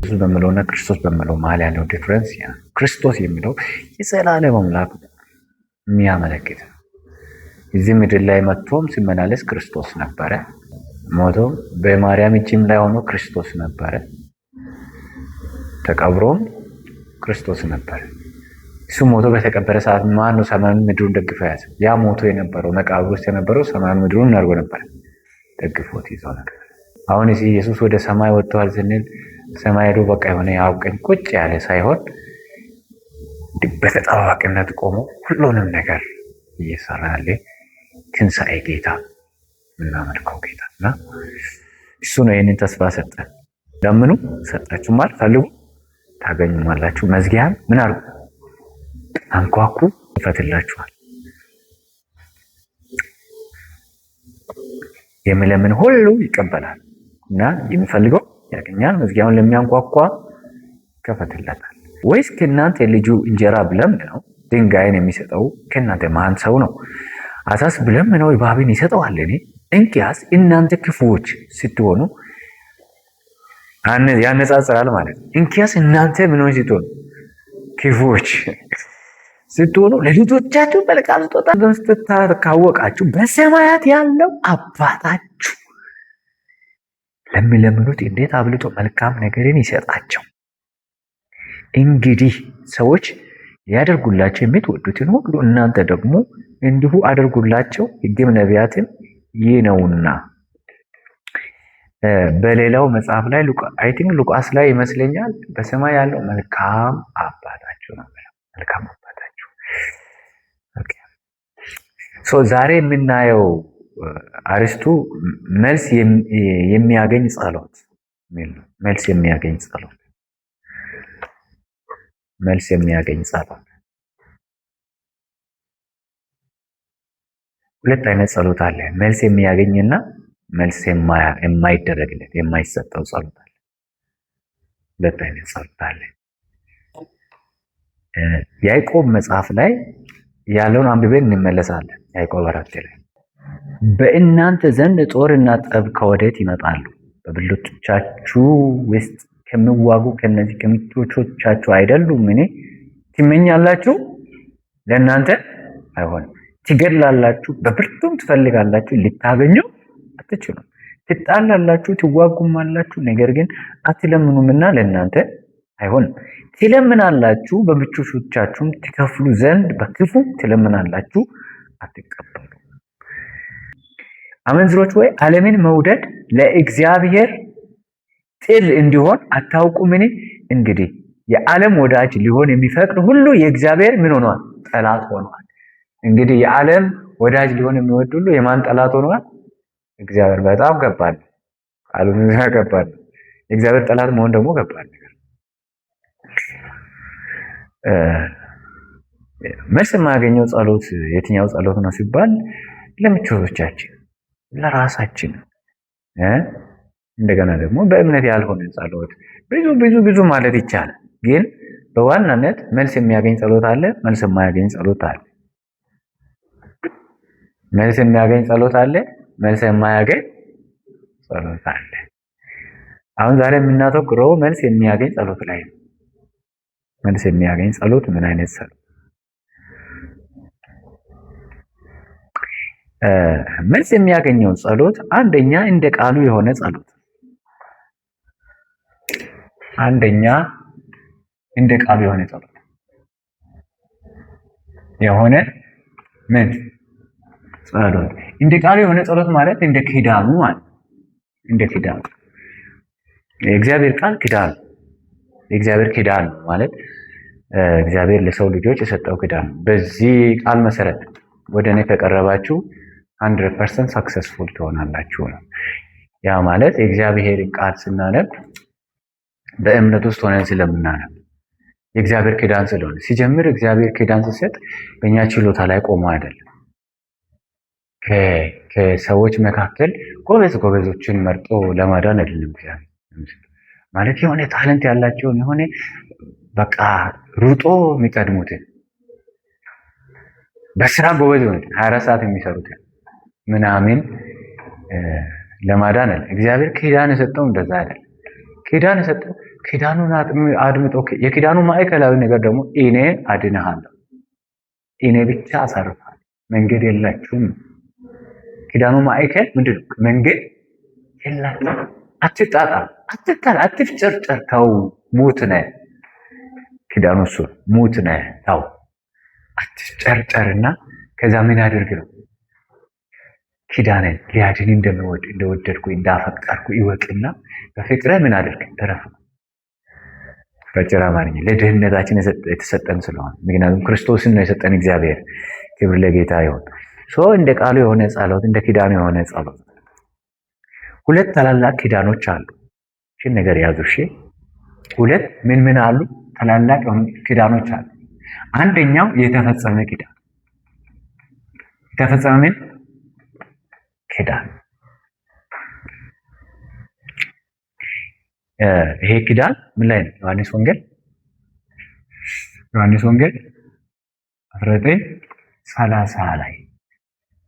ኢየሱስ በሚለውና ክርስቶስ በሚለው መሀል ያለው ዲፍረንስ ያ ክርስቶስ የሚለው የዘላለም አምላክ የሚያመለክት ነው። እዚህ ምድር ላይ መጥቶም ሲመላለስ ክርስቶስ ነበረ። ሞቶም በማርያም እጅም ላይ ሆኖ ክርስቶስ ነበረ። ተቀብሮም ክርስቶስ ነበረ። እሱ ሞቶ በተቀበረ ሰዓት ማን ነው ሰማዩን ምድሩን ደግፎ ያዘ? ያ ሞቶ የነበረው መቃብር ውስጥ የነበረው ሰማዩን ምድሩን አድርጎ ነበር ደግፎት ይዘው ነገር። አሁን እዚህ ኢየሱስ ወደ ሰማይ ወጥቷል ስንል ሰማይ ሄዶ በቃ የሆነ ያውቀኝ ቁጭ ያለ ሳይሆን በተጠባባቂነት ቆሞ ሁሉንም ነገር እየሰራ ያለ ትንሣኤ ጌታ የምናመልከው ጌታ እና እሱ ነው ይህንን ተስፋ ሰጠን። ለምኑ ሰጣችሁማል፣ ፈልጉ ታገኙማላችሁ፣ መዝጊያም ምን አድርጉ አንኳኩ ይፈትላችኋል። የሚለምን ሁሉ ይቀበላል እና የሚፈልገው ያገኛል፣ መዝጊያውን ለሚያንኳኳ ይከፈትለታል። ወይስ ከእናንተ ልጁ እንጀራ ቢለምነው ድንጋይን የሚሰጠው ከእናንተ ማን ሰው ነው? አሳስ ቢለምነው እባብን ይሰጠዋልን? እንኪያስ እናንተ ክፉዎች ስትሆኑ ያነጻጽራል ማለት ነው። እንኪያስ እናንተ ምኖች ስትሆኑ ክፉዎች ስትሆኑ ለልጆቻችሁ መልካም ስጦታ በመስጠት ካወቃችሁ በሰማያት ያለው አባታችሁ ለሚለምኑት እንዴት አብልጦ መልካም ነገርን ይሰጣቸው። እንግዲህ ሰዎች ያደርጉላቸው የምትወዱትን ሁሉ እናንተ ደግሞ እንዲሁ አድርጉላቸው፣ ሕግም ነቢያትም ይህ ነውና። በሌላው መጽሐፍ ላይ አይ ቲንክ ሉቃስ ላይ ይመስለኛል በሰማይ ያለው መልካም አባታችሁ ነው። መልካም አባታችሁ። ኦኬ ሶ ዛሬ የምናየው አርስቱ መልስ የሚያገኝ ጸሎት የሚል ነው። መልስ የሚያገኝ ጸሎት፣ መልስ የሚያገኝ ጸሎት። ሁለት አይነት ጸሎት አለ። መልስ የሚያገኝና መልስ የማይደረግለት የማይሰጠው ጸሎት አለ። ሁለት አይነት ጸሎት አለ። ያዕቆብ መጽሐፍ ላይ ያለውን አንብበን እንመለሳለን። ያዕቆብ 4 ላይ በእናንተ ዘንድ ጦርና ጠብ ከወዴት ይመጣሉ? በብልቶቻችሁ ውስጥ ከሚዋጉ ከነዚህ ከምቾቻችሁ አይደሉም? እኔ ትመኛላችሁ፣ ለእናንተ አይሆንም። ትገድላላችሁ፣ በብርቱም ትፈልጋላችሁ፣ ልታገኙ አትችሉም። ትጣላላችሁ፣ ትዋጉማላችሁ፣ ነገር ግን አትለምኑምና ለእናንተ አይሆንም። ትለምናላችሁ፣ በምቾቻችሁም ትከፍሉ ዘንድ በክፉ ትለምናላችሁ፣ አትቀበሉ። አመንዝሮች ወይ ዓለምን መውደድ ለእግዚአብሔር ጥል እንዲሆን አታውቁምን? እንግዲህ የዓለም ወዳጅ ሊሆን የሚፈቅድ ሁሉ የእግዚአብሔር ምን ሆኗል? ጠላት ሆኗል። እንግዲህ የዓለም ወዳጅ ሊሆን የሚወድ ሁሉ የማን ጠላት ሆኗል? እግዚአብሔር። በጣም ከባድ ነው። ቃሉን ከባድ ነው። የእግዚአብሔር ጠላት መሆን ደግሞ ከባድ ነገር። መልስ የማያገኘው ጸሎት የትኛው ጸሎት ነው ሲባል ለምቾቶቻችን፣ ለራሳችን እንደገና ደግሞ በእምነት ያልሆነ ጸሎት ብዙ ማለት ይቻላል። ግን በዋናነት መልስ የሚያገኝ ጸሎት አለ፣ መልስ የማያገኝ ጸሎት አለ። መልስ የሚያገኝ ጸሎት አለ፣ መልስ የማያገኝ ጸሎት አለ። አሁን ዛሬ የምናተኩረው መልስ የሚያገኝ ጸሎት ላይ ነው። መልስ የሚያገኝ ጸሎት ምን አይነት ጸሎት? መልስ የሚያገኘው ጸሎት አንደኛ እንደ ቃሉ የሆነ ጸሎት፣ አንደኛ እንደ ቃሉ የሆነ ጸሎት የሆነ ምን ጸሎት? እንደ ቃሉ የሆነ ጸሎት ማለት እንደ ኪዳኑ ማለት እንደ ኪዳኑ የእግዚአብሔር ቃል ኪዳን፣ የእግዚአብሔር ኪዳን ማለት እግዚአብሔር ለሰው ልጆች የሰጠው ኪዳን። በዚህ ቃል መሰረት ወደ እኔ ከቀረባችሁ 100% ሰክሰስፉል ትሆናላችሁ ነው። ያ ማለት የእግዚአብሔር ቃል ስናነብ በእምነት ውስጥ ሆነን ስለምናነብ የእግዚአብሔር ኪዳን ስለሆነ ሲጀምር እግዚአብሔር ኪዳን ሲሰጥ በእኛ ችሎታ ላይ ቆሞ አይደለም። ከሰዎች መካከል ጎበዞችን መርጦ ለማዳን አይደለም። ማለት የሆነ ታለንት ያላቸውን የሆነ በቃ ሩጦ የሚቀድሙትን በስራ ጎበዝ የሆኑትን 24 ሰዓት የሚሰሩትን ምናምን ለማዳን አለ። እግዚአብሔር ኪዳን የሰጠው እንደዛ አይደለም። ኪዳን የሰጠው ኪዳኑን አድምጦ የኪዳኑ ማዕከላዊ ነገር ደግሞ እኔ አድንሃለሁ፣ እኔ ብቻ አሳርፋለሁ፣ መንገድ የላችሁም። ኪዳኑ ማዕከል ምንድነው? መንገድ የላችሁም። አትጣጣም፣ አትጣል፣ አትፍጨርጨር፣ ተው፣ ሙት ነህ። ኪዳኑ እሱ ሙት ነህ፣ ተው፣ አትፍጨርጨርና ከዛ ምን አድርግ ነው ኪዳንን ሊያድን እንደወደድኩ እንዳፈቀርኩ ይወቅና በፍቅረ ምን አድርግ እረፍ። በጭራ አማርኛ ለድህነታችን የተሰጠን ስለሆነ ምክንያቱም ክርስቶስን ነው የሰጠን እግዚአብሔር። ክብር ለጌታ ይሁን። እንደ ቃሉ የሆነ ጸሎት፣ እንደ ኪዳኑ የሆነ ጸሎት። ሁለት ታላላቅ ኪዳኖች አሉ። እሺ ነገር ያዙ። እሺ ሁለት ምን አሉ? ታላላቅ የሆኑ ኪዳኖች አሉ። አንደኛው የተፈጸመ ኪዳን፣ የተፈጸመ ምን ኪዳን። ይሄ ኪዳን ምን ላይ ነው? ዮሐንስ ወንጌል 19:30 ላይ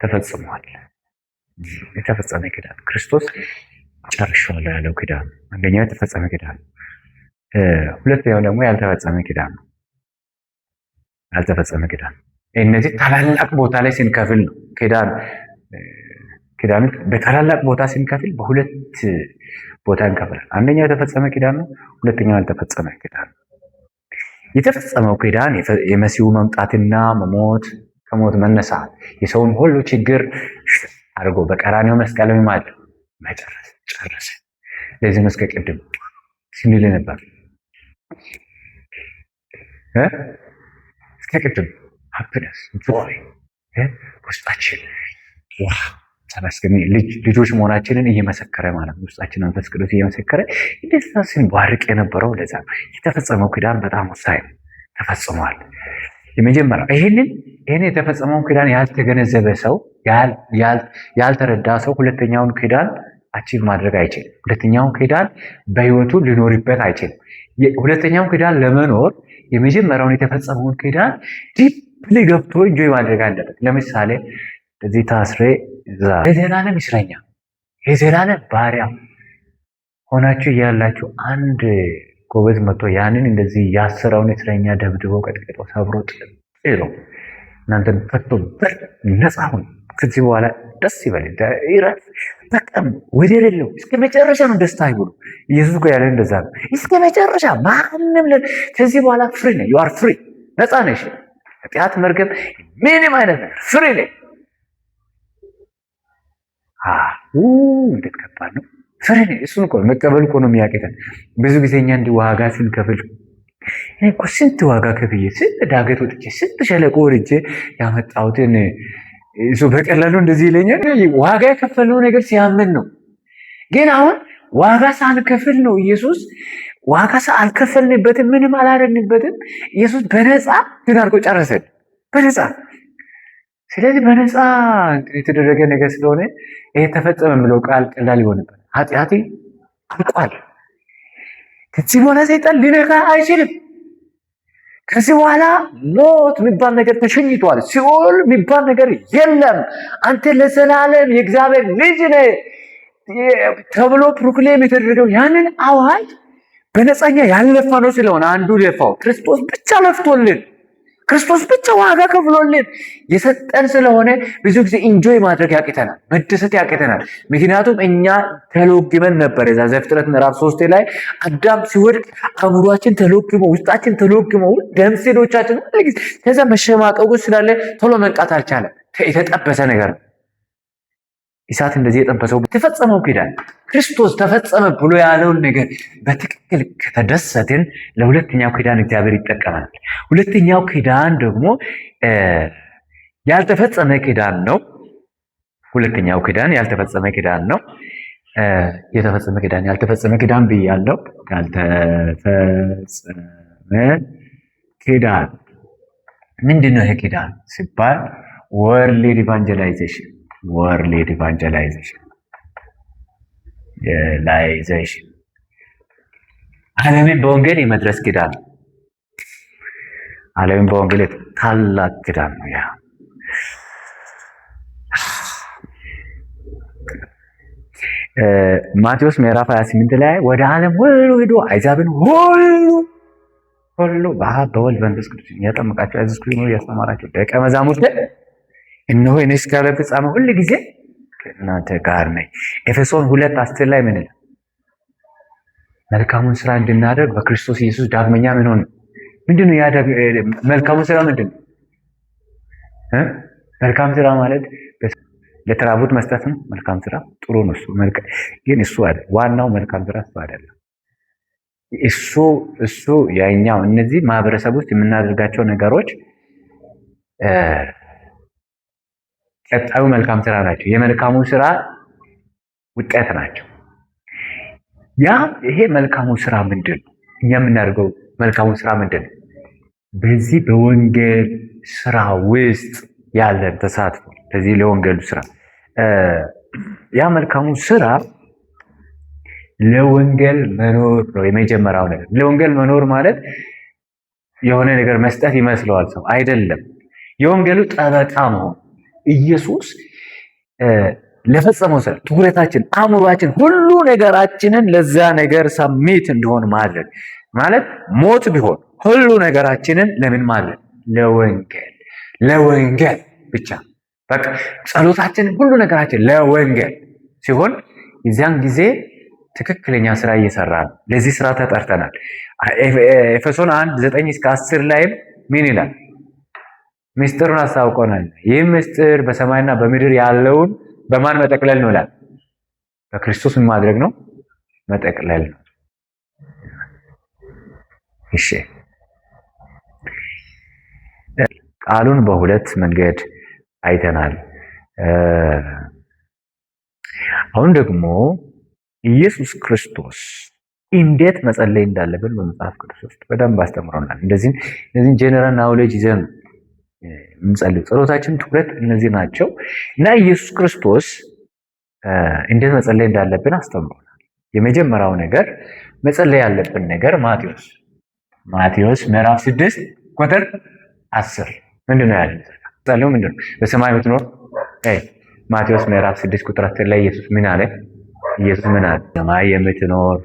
ተፈጽሟል። የተፈጸመ ኪዳን ክርስቶስ ጨርሻለሁ ያለው ኪዳን አንደኛው የተፈጸመ ኪዳን፣ ሁለተኛው ደግሞ ያልተፈጸመ ኪዳን ነው። ያልተፈጸመ ኪዳን እነዚህ ታላላቅ ቦታ ላይ ስንከፍል ነው ኪዳኑ በታላላቅ ቦታ ስንከፍል በሁለት ቦታ እንከፍላለን። አንደኛው የተፈጸመ ኪዳን ነው፣ ሁለተኛው ያልተፈጸመ ኪዳን ነው። የተፈጸመው ኪዳን የመሲሁ መምጣትና መሞት፣ ከሞት መነሳት፣ የሰውን ሁሉ ችግር አድርጎ በቀራንዮ መስቀል ላይ ማድረግ መጨረስ ጨረሰ። ለዚህ መስቀል ቅድም ስንል ነበር እስከ ቅድም ሃፒነስ ጆይ ውስጣችን ተመስገን ልጆች መሆናችንን እየመሰከረ ማለት ነው። ውስጣችን መንፈስ ቅዱስ እየመሰከረ እንደዛ ስንባርቅ የነበረው ለዛ ነው። የተፈጸመው ኪዳን በጣም ወሳኝ ነው። ተፈጽሟል። የመጀመሪያው ይሄን የተፈጸመው ኪዳን ያልተገነዘበ ሰው ያልተረዳ ሰው ሁለተኛውን ኪዳን አቺቭ ማድረግ አይችልም። ሁለተኛውን ኪዳን በህይወቱ ሊኖርበት አይችልም። ሁለተኛውን ኪዳን ለመኖር የመጀመሪያውን የተፈጸመውን ኪዳን ዲፕሊ ገብቶ ኢንጆይ ማድረግ አለበት። ለምሳሌ እዚህ ታስሬ የዘላለም እስረኛ የዘላለም ባሪያ ሆናችሁ እያላችሁ አንድ ጎበዝ መጥቶ ያንን እንደዚህ ያሰረውን እስረኛ ደብድቦ ቀጥቅጦ ሰብሮ ጥሎ እናንተን ፈቶ ነፃ ሁኑ፣ ከዚህ በኋላ ደስ ይበል ይረፍ፣ በጣም ወደር የለው እስከ መጨረሻ ነው ደስታ ይሁኑ። ኢየሱስ እኮ ያለ እንደዛ ነው። እስከ መጨረሻ ማንም ከዚህ በኋላ ፍሪ ነህ፣ you are free፣ ነፃ ነሽ። ኃጢአት መርገም ምንም አይነት ነገር ፍሪ ነህ። እንዴት ከባድ ነው! ፍሬ እሱን እኮ መቀበል እኮ ነው የሚያቅተን። ብዙ ጊዜ እኛ እንዲህ ዋጋ ስንከፍል እኔ እኮ ስንት ዋጋ ከፍዬ ስንት ዳገት ወጥቼ ስንት ሸለቆ ወርጄ ያመጣሁትን እሱ በቀላሉ እንደዚህ ይለኛል። ዋጋ የከፈልነው ነገር ሲያምን ነው። ግን አሁን ዋጋ ሳንከፍል ነው ኢየሱስ ዋጋ አልከፈልንበትም፣ ምንም አላደረግንበትም። ኢየሱስ በነፃ ግን አድርጎ ጨረሰን በነፃ። ስለዚህ በነፃ የተደረገ ነገር ስለሆነ ይሄ ተፈጸመ የምለው ቃል ቀላል ይሆንበት። ኃጢአቴ አልቋል። ከዚህ በኋላ ሰይጣን ሊነካ አይችልም። ከዚህ በኋላ ሞት የሚባል ነገር ተሸኝቷል። ሲኦል የሚባል ነገር የለም። አንተ ለዘላለም የእግዚአብሔር ልጅ ነህ ተብሎ ፕሮክሌም የተደረገው ያንን አዋጅ በነፃኛ ያለፋ ነው ስለሆነ አንዱ ለፋው ክርስቶስ ብቻ ለፍቶልን ክርስቶስ ብቻ ዋጋ ከፍሎልን የሰጠን ስለሆነ ብዙ ጊዜ ኢንጆይ ማድረግ ያቅተናል፣ መደሰት ያቅተናል። ምክንያቱም እኛ ተሎግመን ነበር። የዛ ዘፍጥረት ምዕራፍ 3 ላይ አዳም ሲወድቅ አእምሯችን ተሎግሞ ውስጣችን ተሎግሞ ደም ሴሎቻችን ከዛ መሸማቀቁ ስላለ ቶሎ መንቃት አልቻለም። የተጠበሰ ነገር ነው። እሳት እንደዚህ የጠበሰው ተፈጸመው ኪዳን ክርስቶስ ተፈጸመ ብሎ ያለውን ነገር በትክክል ከተደሰትን ለሁለተኛው ኪዳን እግዚአብሔር ይጠቀማል። ሁለተኛው ኪዳን ደግሞ ያልተፈጸመ ኪዳን ነው። ሁለተኛው ኪዳን ያልተፈጸመ ኪዳን ነው። የተፈጸመ ኪዳን ያልተፈጸመ ኪዳን ብያለሁ። ያልተፈጸመ ኪዳን ምንድነው? ይሄ ኪዳን ሲባል ወርልድ ኢቫንጀላይዜሽን ዓለምን በወንጌል የመድረስ ኪዳን፣ ዓለምን በወንጌል ታላቅ ኪዳን ነው። ያ ማቴዎስ ምዕራፍ 28 ላይ ወደ ዓለም ሁሉ ሄዶ አሕዛብን ሁሉ በአብ በወልድ በመንፈስ ቅዱስ እያጠመቃቸው ያዘዝኩትን እያስተማራቸው ደቀ መዛሙርት እነሆ እኔ እስከ ዓለም ፍጻሜ ሁል ጊዜ ከእናንተ ጋር ነኝ። ኤፌሶን 2:10 ላይ ምን ይላል? መልካሙን ስራ እንድናደርግ በክርስቶስ ኢየሱስ ዳግመኛ ምን ሆነ? ምንድነው ያ መልካሙን ስራ ምንድነው? መልካም ስራ ማለት ለተራቡት መስጠት ነው። መልካም ስራ ጥሩ ነው። ግን እሱ አይደል ዋናው መልካም ስራ እሱ አይደለም። እሱ ያኛው እነዚህ ማህበረሰብ ውስጥ የምናደርጋቸው ነገሮች ቀጣዩ መልካም ስራ ናቸው። የመልካሙ ስራ ውጤት ናቸው። ይሄ መልካሙ ስራ ምንድን ነው? እኛ የምናደርገው መልካሙ ስራ ምንድን ነው? በዚህ በወንጌል ስራ ውስጥ ያለን ተሳትፎ ለዚህ ለወንጌሉ ስራ ያ መልካሙ ስራ ለወንጌል መኖር ነው። የመጀመሪያው ነገር ለወንጌል መኖር ማለት የሆነ ነገር መስጠት ይመስለዋል ሰው አይደለም። የወንጌሉ ጠበቃ መሆን ኢየሱስ ለፈጸመው ስራ ትኩረታችን፣ አእምሯችን፣ ሁሉ ነገራችንን ለዛ ነገር ሰሚት እንደሆን ማድረግ ማለት ሞት ቢሆን ሁሉ ነገራችንን ለምን ማድረግ ለወንጌል ብቻ በቃ ጸሎታችንን ሁሉ ነገራችን ለወንጌል ሲሆን የዚያን ጊዜ ትክክለኛ ስራ እየሰራ ነው። ለዚህ ስራ ተጠርተናል። ኤፌሶን 1:9-10 ላይም ምን ይላል? ምስጢሩን አስታውቆናል። ይህ ምስጢር በሰማይና በምድር ያለውን በማን መጠቅለል ነው ይላል? በክርስቶስ ምን ማድረግ ነው? መጠቅለል ነው። እሺ ቃሉን በሁለት መንገድ አይተናል። አሁን ደግሞ ኢየሱስ ክርስቶስ እንዴት መጸለይ እንዳለብን በመጽሐፍ ቅዱስ ውስጥ በደንብ አስተምሮናል። እነዚህን ጀነራል ናውሌጅ ይዘን የምንጸልይ ጸሎታችን ትኩረት እነዚህ ናቸው እና ኢየሱስ ክርስቶስ እንዴት መጸለይ እንዳለብን አስተምሮናል። የመጀመሪያው ነገር መጸለይ ያለብን ነገር ማቴዎስ ምዕራፍ 6:10 ምንድነው ያለው? ጸልዩ ምንድነው? በሰማይ የምትኖር ማቴዎስ ምዕራፍ 6:10 ላይ ኢየሱስ ምን አለ? ሰማይ የምትኖር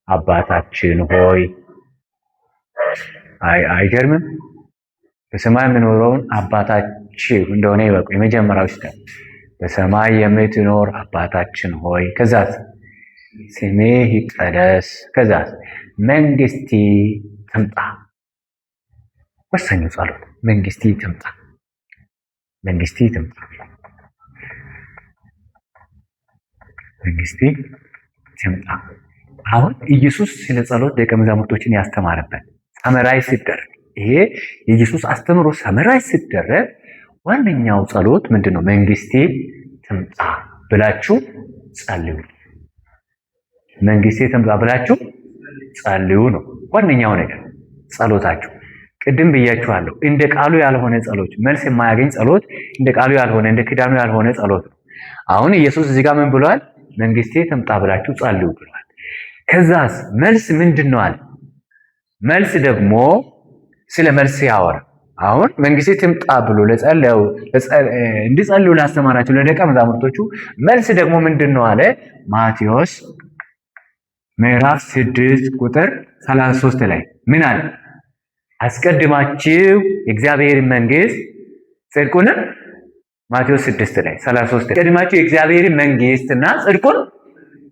አባታችን ሆይ። አይገርምም? በሰማይ የምኖረውን አባታችን እንደሆነ ይበቁ። የመጀመሪያው ስቴፕ በሰማይ የምትኖር አባታችን ሆይ፣ ከዛስ ስምህ ይቀደስ፣ ከዛስ መንግስቲ ትምጣ። ወሳኙ ጸሎት መንግስቲ ትምጣ። መንግስቲ ትምጣ። አሁን ኢየሱስ ስለ ጸሎት ደቀ መዛሙርቶችን ያስተማረበት ሰመራይ ሲደረግ ይሄ የኢየሱስ አስተምሮ ሰመራይ ሲደረግ ዋነኛው ጸሎት ምንድነው? መንግስቴ ትምጣ ብላችሁ ጸልዩ። መንግስቴ ትምጣ ብላችሁ ጸልዩ ነው ዋነኛው ነገር ጸሎታችሁ። ቅድም ብያችኋለሁ፣ እንደ ቃሉ ያልሆነ ጸሎት፣ መልስ የማያገኝ ጸሎት እንደ ቃሉ ያልሆነ እንደ ኪዳኑ ያልሆነ ጸሎት ነው። አሁን ኢየሱስ እዚህ ጋር ምን ብሏል? መንግስቴ ትምጣ ብላችሁ ጸልዩ ብሏል። ከዛስ መልስ ምንድነው አለ? መልስ ደግሞ ስለ መልስ ያወራ። አሁን መንግስቴ ትምጣ ብሎ እንዲጸልዩ ላስተማራቸው ለደቀ መዛሙርቶቹ መልስ ደግሞ ምንድነው አለ? ማቴዎስ ምዕራፍ 6:33 ላይ ምን አለ? አስቀድማችሁ የእግዚአብሔር መንግስት ጽድቁን ማቴዎስ 6 ላይ 33 አስቀድማችሁ የእግዚአብሔር መንግስትና ጽድቁን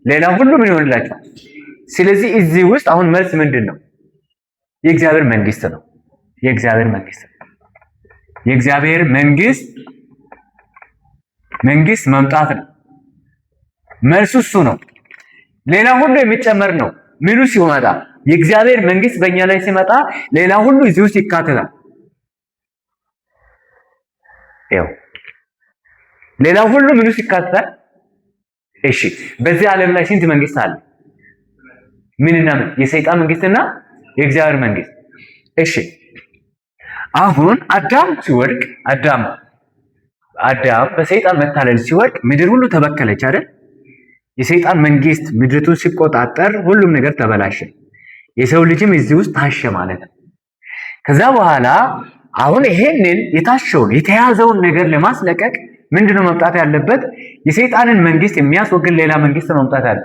ሌላ ሁሉ ምን ይሆንላችሁ? ስለዚህ እዚህ ውስጥ አሁን መልስ ምንድነው? የእግዚአብሔር መንግስት ነው። የእግዚአብሔር መንግስት መምጣት ነው። መልሱ እሱ ነው። ሌላ ሁሉ የሚጨመር ነው። ምኑ ሲመጣ የእግዚአብሔር መንግስት በእኛ ላይ ሲመጣ ሌላ ሁሉ እዚህ ውስጥ ይካተታል። ሌላ ሁሉ ምኑ ይካተታል? እሺ በዚህ ዓለም ላይ ስንት መንግስት አለ? ምንና ምን? የሰይጣን መንግስትና የእግዚአብሔር መንግስት። እሺ አሁን አዳም ሲወድቅ አዳም በሰይጣን መታለል ሲወድቅ ምድር ሁሉ ተበከለች አይደል? የሰይጣን መንግስት ምድሪቱን ሲቆጣጠር ሁሉም ነገር ተበላሸ። የሰው ልጅም እዚህ ውስጥ ታሸ ማለት ነው። ከዛ በኋላ አሁን ይሄንን የታሸውን የተያዘውን ነገር ለማስለቀቅ ምንድነው መምጣት ያለበት? የሰይጣንን መንግስት የሚያስወግድ ሌላ መንግስት መምጣት አለ።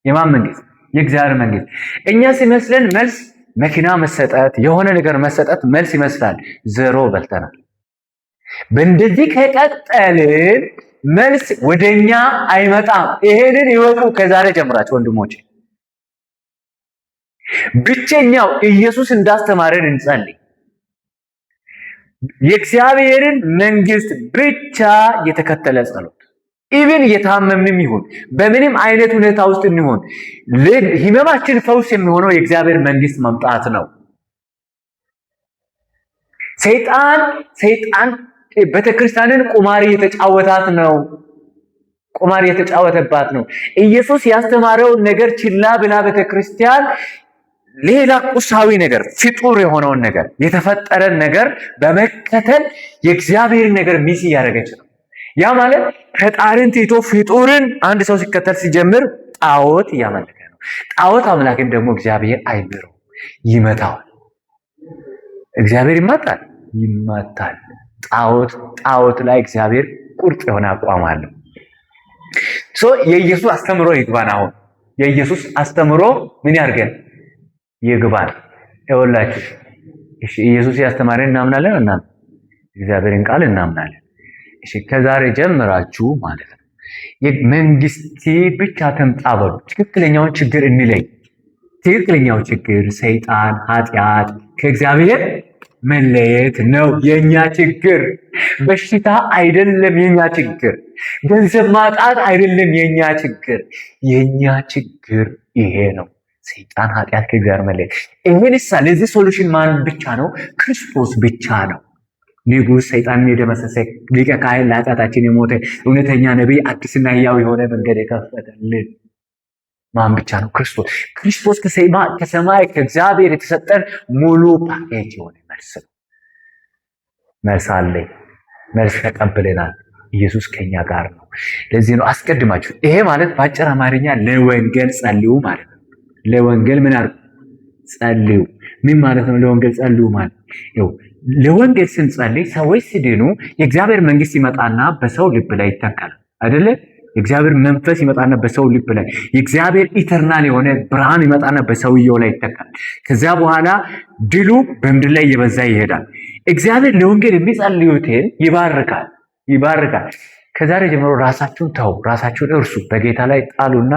የማን መንግስት? የእግዚአብሔር መንግስት። እኛ ሲመስለን መልስ መኪና መሰጠት፣ የሆነ ነገር መሰጠት መልስ ይመስላል። ዘሮ በልተናል። በእንደዚህ ከቀጠልን መልስ ወደኛ አይመጣም። ይሄንን ይወቁ ከዛሬ ጀምራችሁ ወንድሞቼ። ብቸኛው ኢየሱስ እንዳስተማረን እንጸልይ። የእግዚአብሔርን መንግስት ብቻ የተከተለ ጸሎት፣ ኢቭን የታመምንም ይሁን በምንም አይነት ሁኔታ ውስጥ እንሆን ህመማችን ፈውስ የሚሆነው የእግዚአብሔር መንግስት መምጣት ነው። ሰይጣን ቤተክርስቲያንን ቁማር የተጫወተባት ነው። ኢየሱስ ያስተማረውን ነገር ችላ ብላ ቤተክርስቲያን ሌላ ቁሳዊ ነገር ፍጡር የሆነውን ነገር የተፈጠረን ነገር በመከተል የእግዚአብሔርን ነገር ሚስ እያደረገች ነው። ያ ማለት ፈጣሪን ትቶ ፍጡርን አንድ ሰው ሲከተል ሲጀምር ጣዖት እያመለከ ነው። ጣዖት አምላክን ደግሞ እግዚአብሔር አይምረው፣ ይመታዋል። እግዚአብሔር ይመታል። ጣዖት ላይ እግዚአብሔር ቁርጥ የሆነ አቋም አለው። የኢየሱስ አስተምሮ ይግባን። አሁን የኢየሱስ አስተምሮ ምን ያርገን? ይግባን። ይኸውላችሁ እሺ፣ ኢየሱስ ያስተማረን እናምናለን እና እግዚአብሔርን ቃል እናምናለን። እሺ፣ ከዛሬ ጀምራችሁ ማለት ነው የመንግስት ብቻ ተምጣ በሉ። ትክክለኛውን ችግር እንለይ። ትክክለኛው ችግር ሰይጣን፣ ኃጢአት፣ ከእግዚአብሔር መለየት ነው የኛ ችግር። በሽታ አይደለም የኛ ችግር። ገንዘብ ማጣት አይደለም የኛ ችግር። የኛ ችግር ይሄ ነው። ሰይጣን፣ ኃጢአት፣ ከእግዚአብሔር መለየት። ይሄንሳ ለዚህ ሶሉሽን ማን ብቻ ነው? ክርስቶስ ብቻ ነው። ንጉሥ ሰይጣንን የደመሰሰ ሊቀ ካህን፣ ለኃጢአታችን የሞተ እውነተኛ ነቢይ፣ አዲስና ሕያው የሆነ መንገድ የከፈተልን ማን ብቻ ነው? ክርስቶስ ከሰማይ ከእግዚአብሔር የተሰጠን ሙሉ ፓኬጅ የሆነ መልስ ነው። መልስ አለኝ። መልስ ተቀብለናል። ኢየሱስ ከኛ ጋር ነው። ለዚህ ነው አስቀድማችሁ ይሄ ማለት በአጭር አማርኛ ለወንጌል ጸልዩ ማለት ነው። ለወንጌል ምን አድርጉ? ጸልዩ። ምን ማለት ነው? ለወንጌል ጸልዩ ማለት ነው። ለወንጌል ስንጸልይ ሰዎች ሲድኑ የእግዚአብሔር መንግስት ይመጣና በሰው ልብ ላይ ይተካል አይደለ? የእግዚአብሔር መንፈስ ይመጣና በሰው ልብ ላይ የእግዚአብሔር ኢተርናል የሆነ ብርሃን ይመጣና በሰውየው ላይ ይተካል። ከዚያ በኋላ ድሉ በምድር ላይ እየበዛ ይሄዳል። እግዚአብሔር ለወንጌል የሚጸልዩትን ይባርካል። ከዛሬ ጀምሮ ራሳችሁን ራሳችሁን እርሱ፣ በጌታ ላይ ጣሉና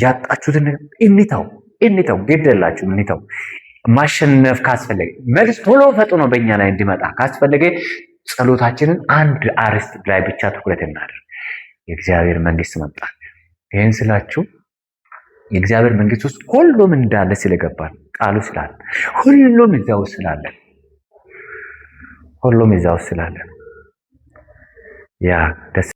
ያጣችሁትን እንተው። ግዴላችሁም እንተው። ማሸነፍ ካስፈለገ መልስ ቶሎ ፈጥኖ በእኛ ላይ እንዲመጣ ካስፈለገ ጸሎታችንን አንድ አርዕስት ላይ ብቻ ትኩረት እናድርግ። የእግዚአብሔር መንግስት መምጣት። ይህን ስላችሁ የእግዚአብሔር መንግስት ውስጥ ሁሉም እንዳለ ስለገባን ቃሉ ስላለ ሁሉም እዛው ስላለ ያ ደስ